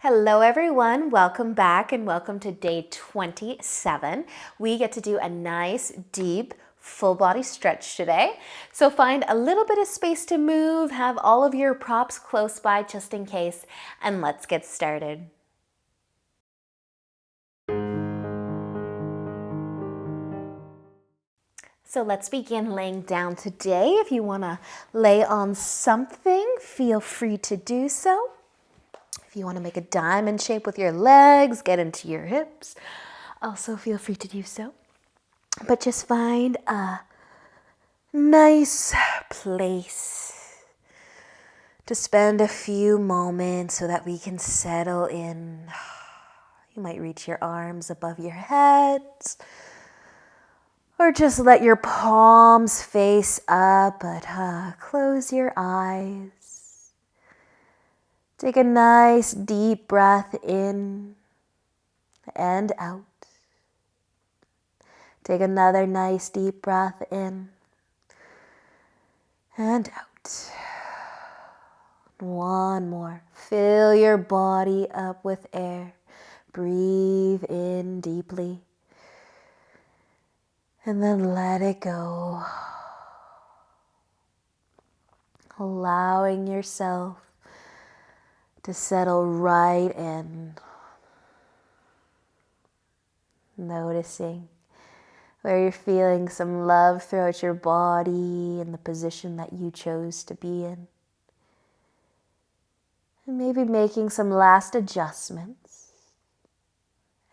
Hello everyone, welcome back and welcome to day 27. We get to do a nice deep full body stretch today. So find a little bit of space to move, have all of your props close by just in case, and let's get started. So let's begin laying down today. If you want to lay on something, feel free to do so. If you want to make a diamond shape with your legs, get into your hips, also feel free to do so. But just find a nice place to spend a few moments so that we can settle in. You might reach your arms above your head, or just let your palms face up, but close your eyes. Take a nice deep breath in and out. Take another nice deep breath in and out. One more. Fill your body up with air. Breathe in deeply. And then let it go. Allowing yourself to settle right in. Noticing where you're feeling some love throughout your body and the position that you chose to be in. And maybe making some last adjustments.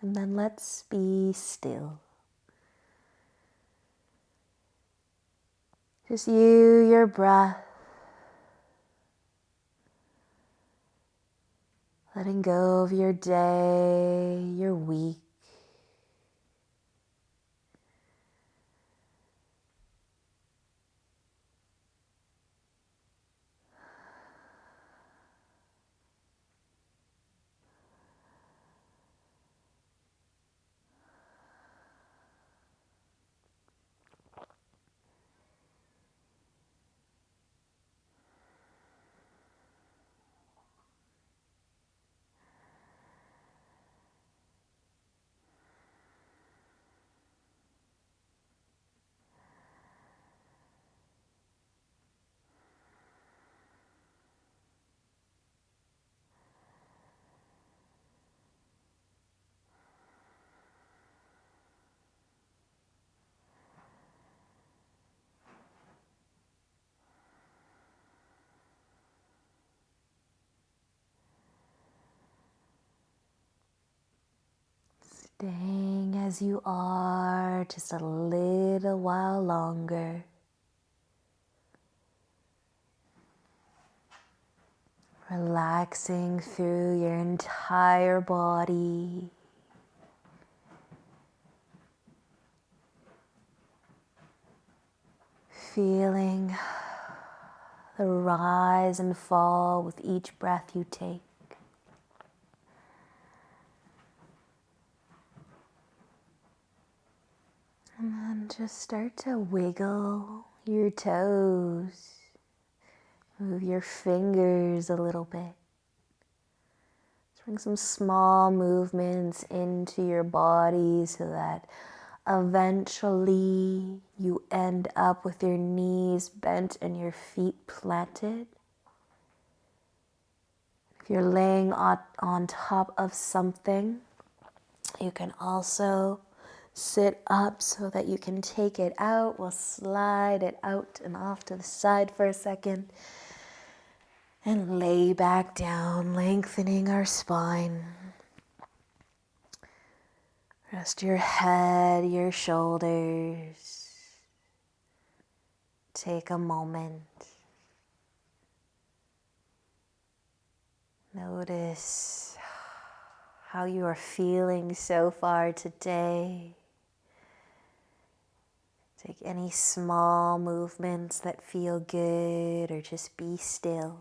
And then let's be still. Just you, your breath. Letting go of your day, your week. Staying as you are just a little while longer. Relaxing through your entire body. Feeling the rise and fall with each breath you take. And then just start to wiggle your toes. Move your fingers a little bit. Just bring some small movements into your body so that eventually you end up with your knees bent and your feet planted. If you're laying on top of something, you can also sit up so that you can take it out. We'll slide it out and off to the side for a second. And lay back down, lengthening our spine. Rest your head, your shoulders. Take a moment. Notice how you are feeling so far today. Take any small movements that feel good, or just be still.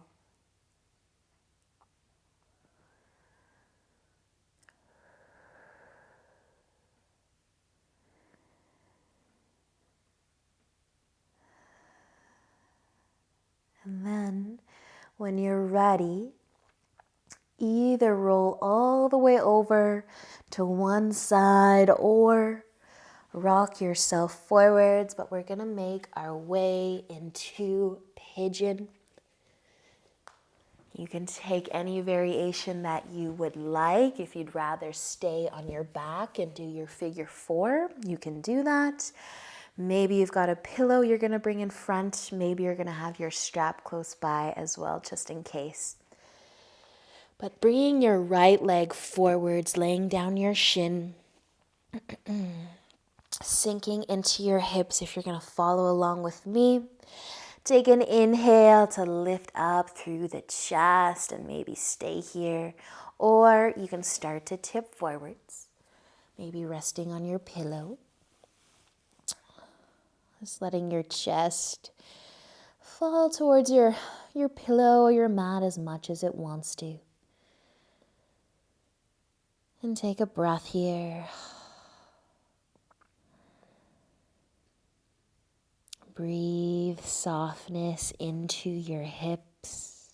And then, when you're ready, Either roll all the way over to one side or rock yourself forwards, but we're gonna make our way into pigeon. You can take any variation that you would like. If you'd rather stay on your back and do your figure four, you can do that. Maybe you've got a pillow you're gonna bring in front. Maybe you're gonna have your strap close by as well, just in case. But bringing your right leg forwards, laying down your shin, sinking into your hips if you're gonna follow along with me. Take an inhale to lift up through the chest and maybe stay here. Or you can start to tip forwards, maybe resting on your pillow. Just letting your chest fall towards your pillow or your mat as much as it wants to. And take a breath here. Breathe softness into your hips.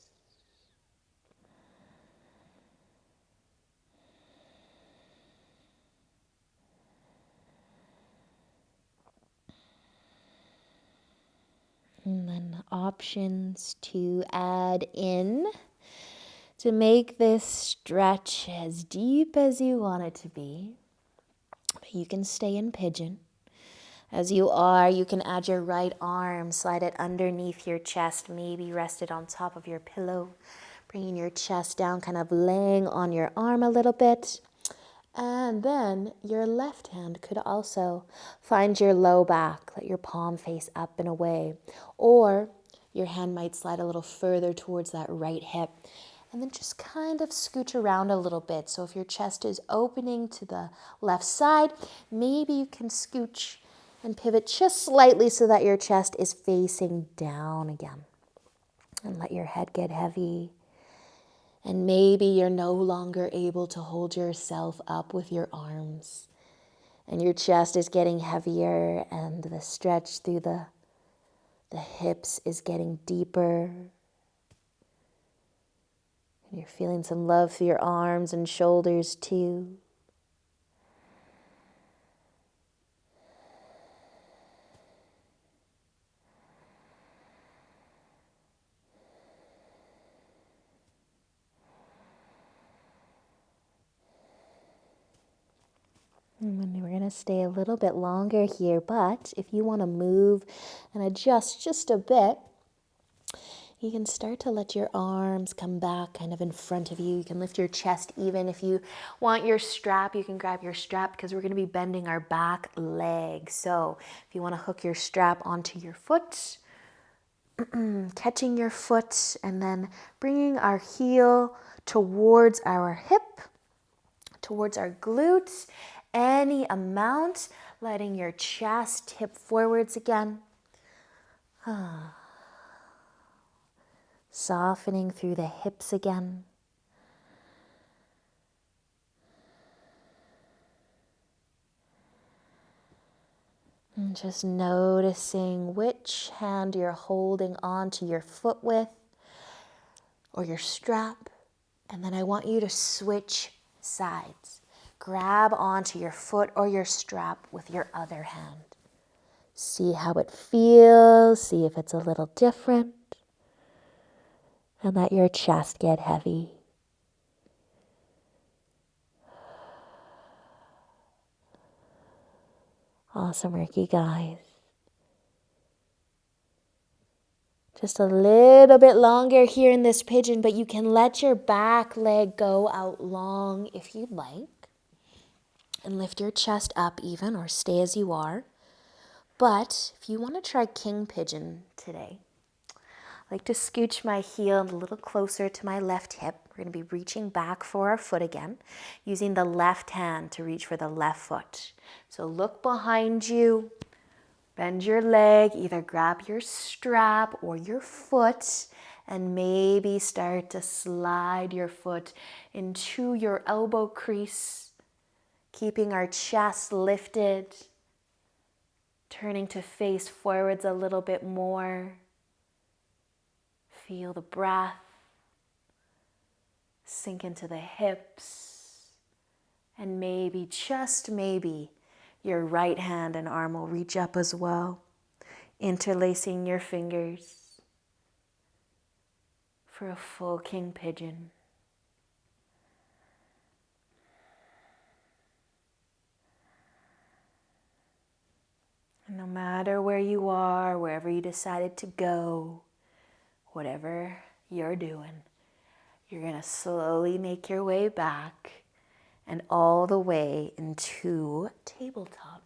And then options to add in to make this stretch as deep as you want it to be. But you can stay in pigeon. As you are, you can add your right arm, slide it underneath your chest, maybe rest it on top of your pillow, bringing your chest down, kind of laying on your arm a little bit. And then your left hand could also find your low back, let your palm face up and away. Or your hand might slide a little further towards that right hip. And then just kind of scooch around a little bit. So if your chest is opening to the left side, maybe you can scooch and pivot just slightly so that your chest is facing down again. And let your head get heavy. And maybe you're no longer able to hold yourself up with your arms. And your chest is getting heavier and the stretch through the hips is getting deeper. And you're feeling some love through your arms and shoulders too. And we're going to stay a little bit longer here, but if you want to move and adjust just a bit, you can start to let your arms come back kind of in front of you. You can lift your chest even. If you want your strap, you can grab your strap because we're going to be bending our back leg. So if you want to hook your strap onto your foot, catching your foot and then bringing our heel towards our hip, towards our glutes, any amount, letting your chest tip forwards again. Softening through the hips again. And just noticing which hand you're holding onto your foot with or your strap. And then I want you to switch sides. Grab onto your foot or your strap with your other hand. See how it feels. See if it's a little different. And let your chest get heavy. Awesome work, you guys. Just a little bit longer here in this pigeon, but you can let your back leg go out long if you'd like. And lift your chest up even, or stay as you are. But if you want to try king pigeon today, I like to scooch my heel a little closer to my left hip. We're going to be reaching back for our foot again, using the left hand to reach for the left foot. So look behind you, bend your leg, either grab your strap or your foot, and maybe start to slide your foot into your elbow crease, keeping our chest lifted, turning to face forwards a little bit more. Feel the breath. Sink into the hips. And maybe, just maybe, your right hand and arm will reach up as well, interlacing your fingers for a full king pigeon. And no matter where you are, wherever you decided to go, whatever you're doing, you're going to slowly make your way back and all the way into tabletop.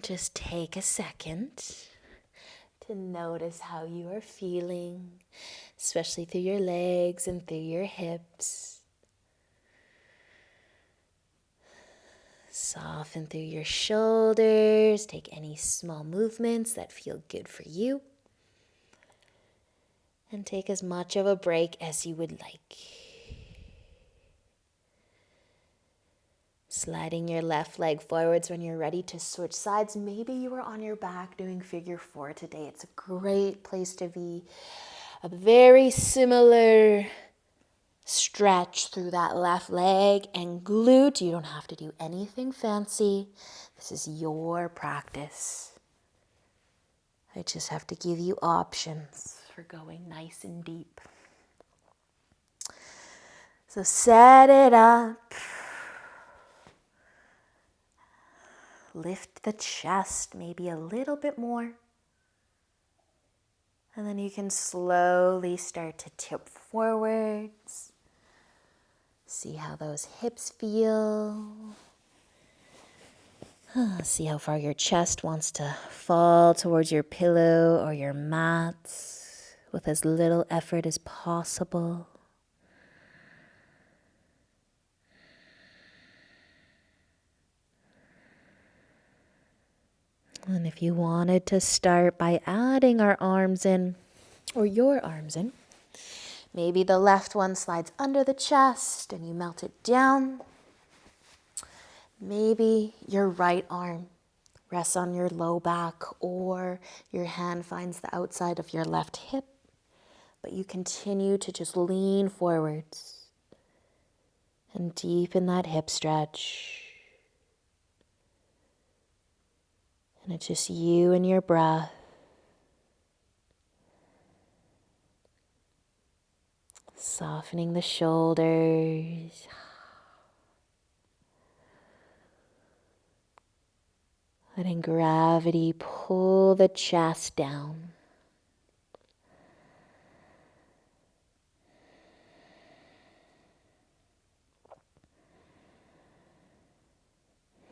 Just take a second to notice how you are feeling, especially through your legs and through your hips. Soften through your shoulders. Take any small movements that feel good for you. And take as much of a break as you would like. Sliding your left leg forwards when you're ready to switch sides. Maybe you were on your back doing figure 4 today. It's a great place to be. A very similar stretch through that left leg and glute. You don't have to do anything fancy. This is your practice. I just have to give you options for going nice and deep. So set it up. Lift the chest maybe a little bit more. And then you can slowly start to tip forwards. See how those hips feel. See how far your chest wants to fall towards your pillow or your mat with as little effort as possible. And if you wanted to start by adding our arms in, or your arms in, maybe the left one slides under the chest and you melt it down. Maybe your right arm rests on your low back or your hand finds the outside of your left hip, but you continue to just lean forwards and deepen that hip stretch. And it's just you and your breath. Softening the shoulders. Letting gravity pull the chest down.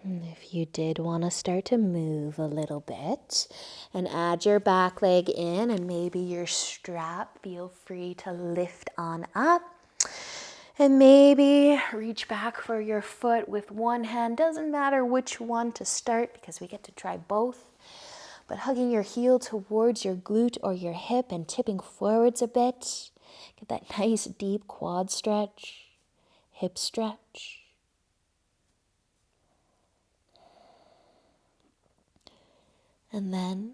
And if you did want to start to move a little bit and add your back leg in and maybe your strap, feel free to lift on up. And maybe reach back for your foot with one hand. Doesn't matter which one to start because we get to try both. But hugging your heel towards your glute or your hip and tipping forwards a bit. Get that nice deep quad stretch, hip stretch. And then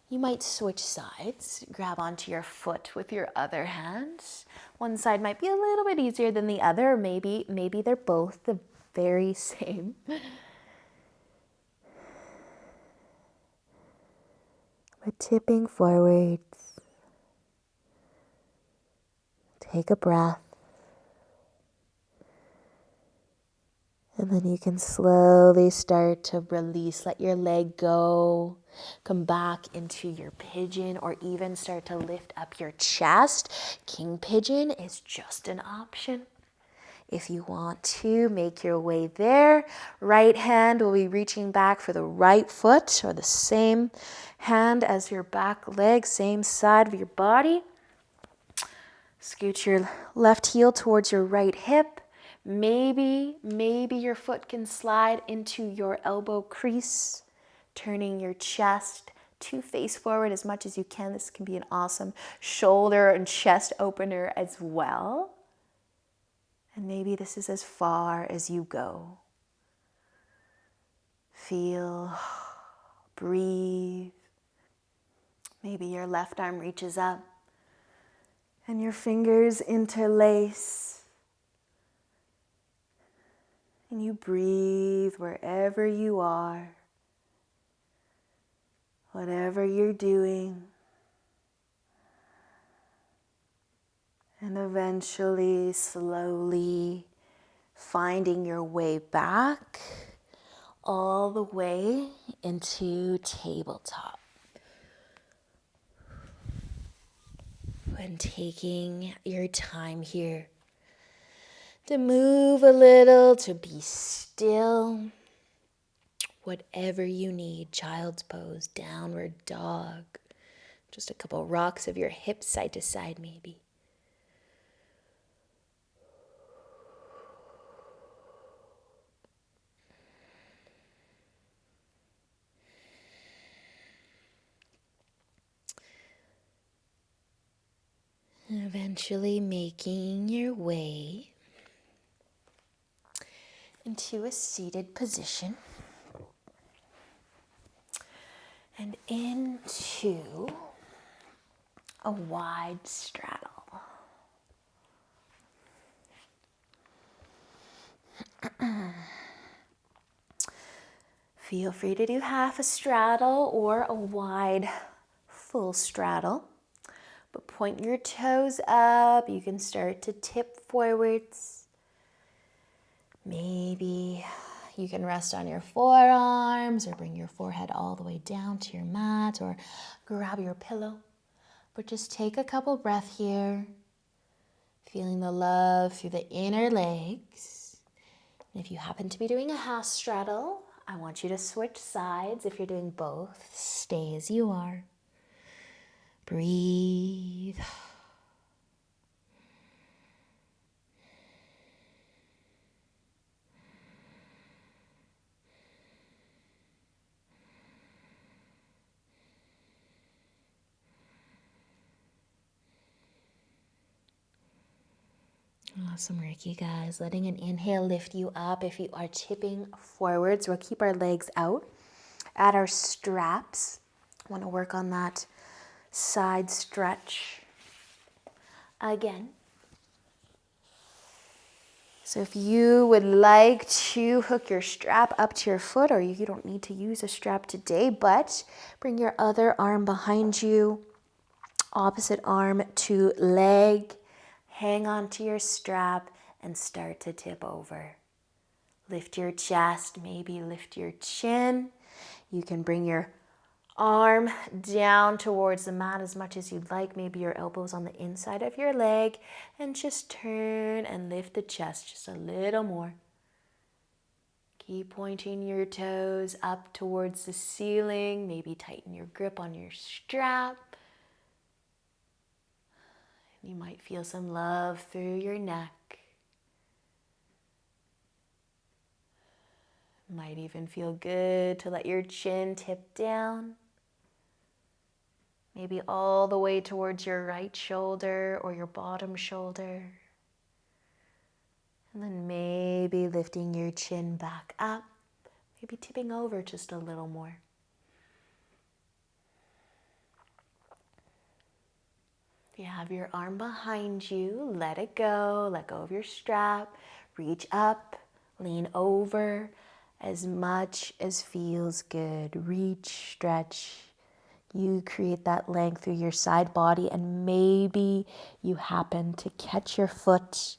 you might switch sides, grab onto your foot with your other hand. One side might be a little bit easier than the other, or maybe they're both the very same. But tipping forwards. Take a breath. And then you can slowly start to release, let your leg go, come back into your pigeon, or even start to lift up your chest. King pigeon is just an option. If you want to make your way there, right hand will be reaching back for the right foot, or the same hand as your back leg, same side of your body. Scoot your left heel towards your right hip. Maybe your foot can slide into your elbow crease, turning your chest to face forward as much as you can. This can be an awesome shoulder and chest opener as well. And maybe this is as far as you go. Feel, breathe. Maybe your left arm reaches up and your fingers interlace. And you breathe wherever you are, whatever you're doing. And eventually, slowly finding your way back all the way into tabletop. And taking your time here to move a little, to be still. Whatever you need, child's pose, downward dog. Just a couple rocks of your hips side to side maybe. And eventually making your way into a seated position and into a wide straddle. Feel free to do half a straddle or a wide full straddle. But point your toes up. You can start to tip forwards. Maybe you can rest on your forearms or bring your forehead all the way down to your mat or grab your pillow. But just take a couple breaths here. Feeling the love through the inner legs. And if you happen to be doing a half straddle, I want you to switch sides. If you're doing both, stay as you are. Breathe. Awesome work, you guys. Letting an inhale lift you up. If you are tipping forwards, we'll keep our legs out at our straps. Want to work on that side stretch again. So if you would like to hook your strap up to your foot, or you don't need to use a strap today, but bring your other arm behind you, opposite arm to leg. Hang on to your strap and start to tip over. Lift your chest, maybe lift your chin. You can bring your arm down towards the mat as much as you'd like. Maybe your elbows on the inside of your leg. And just turn and lift the chest just a little more. Keep pointing your toes up towards the ceiling. Maybe tighten your grip on your strap. You might feel some love through your neck. Might even feel good to let your chin tip down. Maybe all the way towards your right shoulder or your bottom shoulder. And then maybe lifting your chin back up. Maybe tipping over just a little more. You have your arm behind you, let it go, let go of your strap, reach up, lean over as much as feels good. Reach, stretch. You create that length through your side body, and maybe you happen to catch your foot.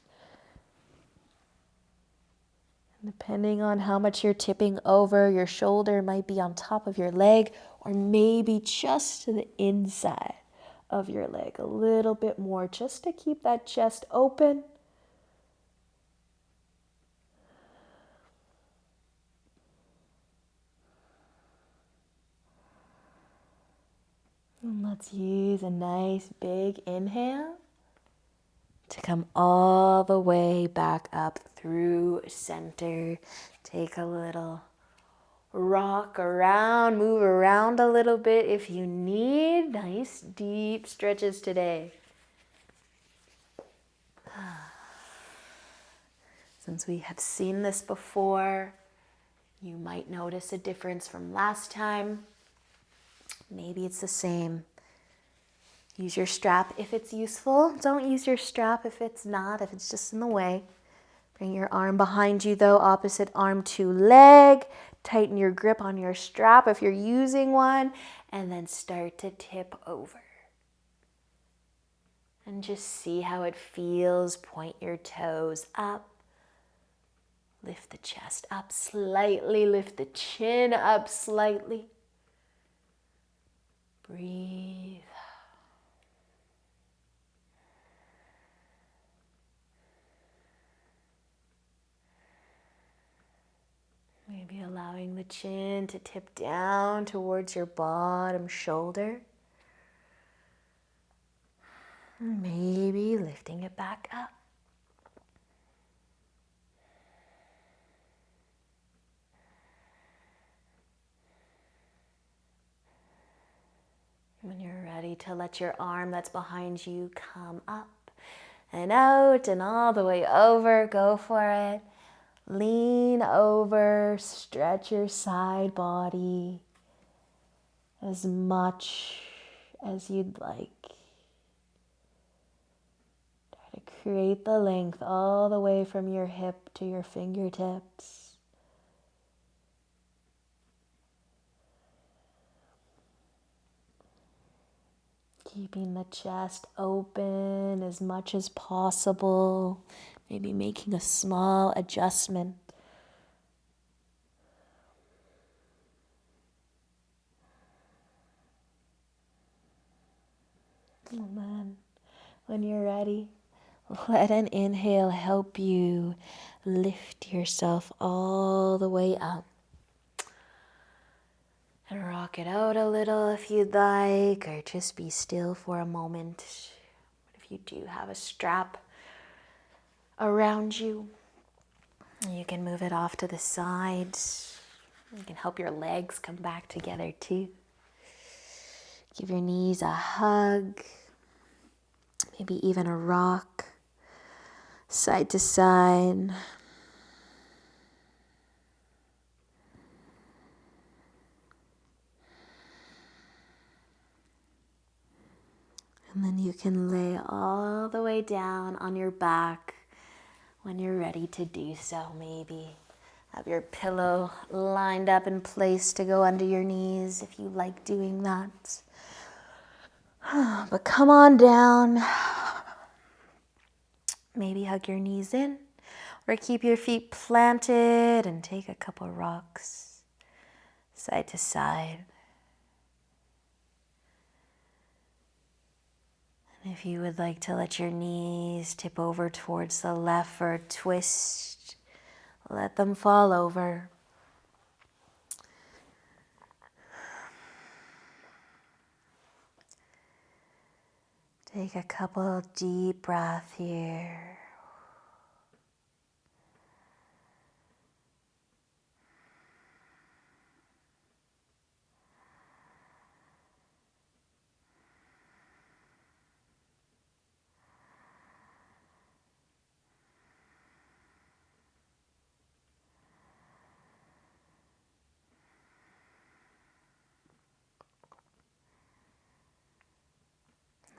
And depending on how much you're tipping over, your shoulder might be on top of your leg, or maybe just to the inside of your leg, a little bit more, just to keep that chest open. And let's use a nice big inhale to come all the way back up through center. Take a little rock around, move around a little bit if you need. Nice deep stretches today. Since we have seen this before, you might notice a difference from last time. Maybe it's the same. Use your strap if it's useful. Don't use your strap if it's not, if it's just in the way. Bring your arm behind you though, opposite arm to leg. Tighten your grip on your strap if you're using one, and then start to tip over. And just see how it feels. Point your toes up. Lift the chest up slightly. Lift the chin up slightly. Breathe. Maybe allowing the chin to tip down towards your bottom shoulder. Maybe lifting it back up. When you're ready to let your arm that's behind you come up and out and all the way over, go for it. Lean over, stretch your side body as much as you'd like. Try to create the length all the way from your hip to your fingertips. Keeping the chest open as much as possible. Maybe making a small adjustment. And then, when you're ready, let an inhale help you lift yourself all the way up. And rock it out a little if you'd like, or just be still for a moment. If you do have a strap around you, you can move it off to the side. You can help your legs come back together too. Give your knees a hug, maybe even a rock, side to side. And then you can lay all the way down on your back when you're ready to do so. Maybe have your pillow lined up in place to go under your knees if you like doing that. But come on down. Maybe hug your knees in or keep your feet planted and take a couple rocks side to side. And if you would like to let your knees tip over towards the left for a twist, let them fall over. Take a couple deep breaths here.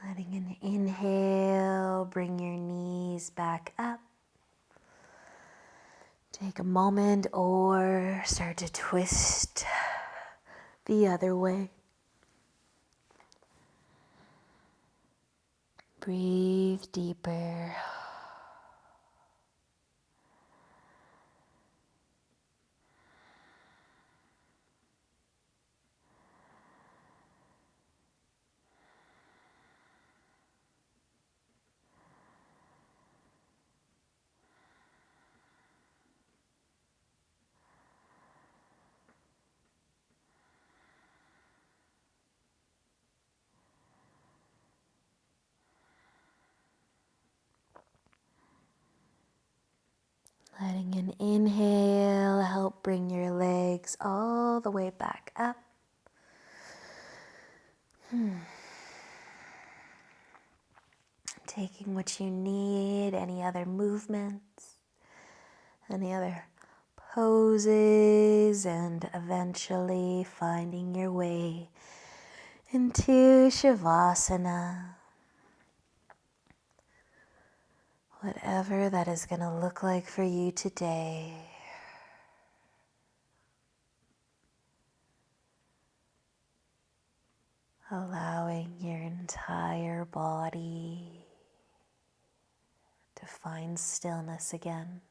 Letting an inhale, bring your knees back up. Take a moment or start to twist the other way. Breathe deeper. Letting an inhale help bring your legs all the way back up. Taking what you need, any other movements, any other poses, and eventually finding your way into Shavasana. Whatever that is going to look like for you today. Allowing your entire body to find stillness again.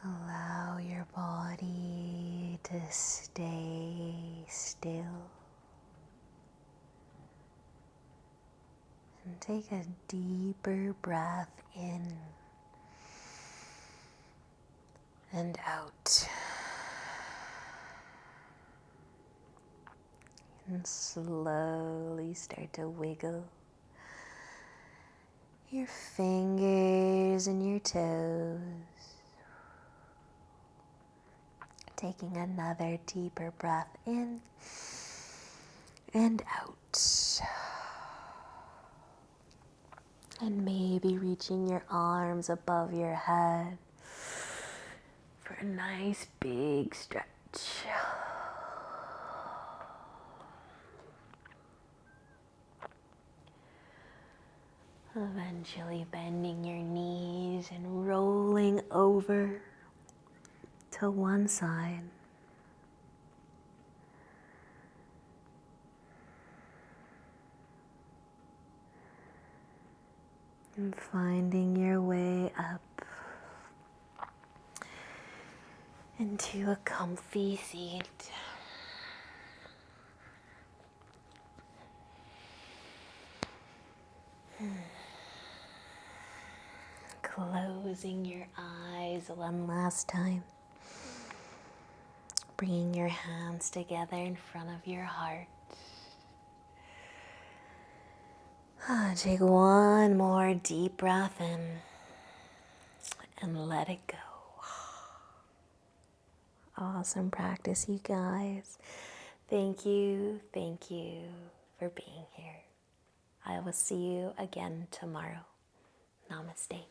Allow your body to stay still. And take a deeper breath in and out. And slowly start to wiggle your fingers and your toes. Taking another deeper breath in and out. And maybe reaching your arms above your head for a nice big stretch. Eventually bending your knees and rolling over to one side. And finding your way up into a comfy seat. Closing your eyes one last time. Bringing your hands together in front of your heart. Take one more deep breath in and let it go. Awesome practice, you guys. Thank you for being here. I will see you again tomorrow. Namaste.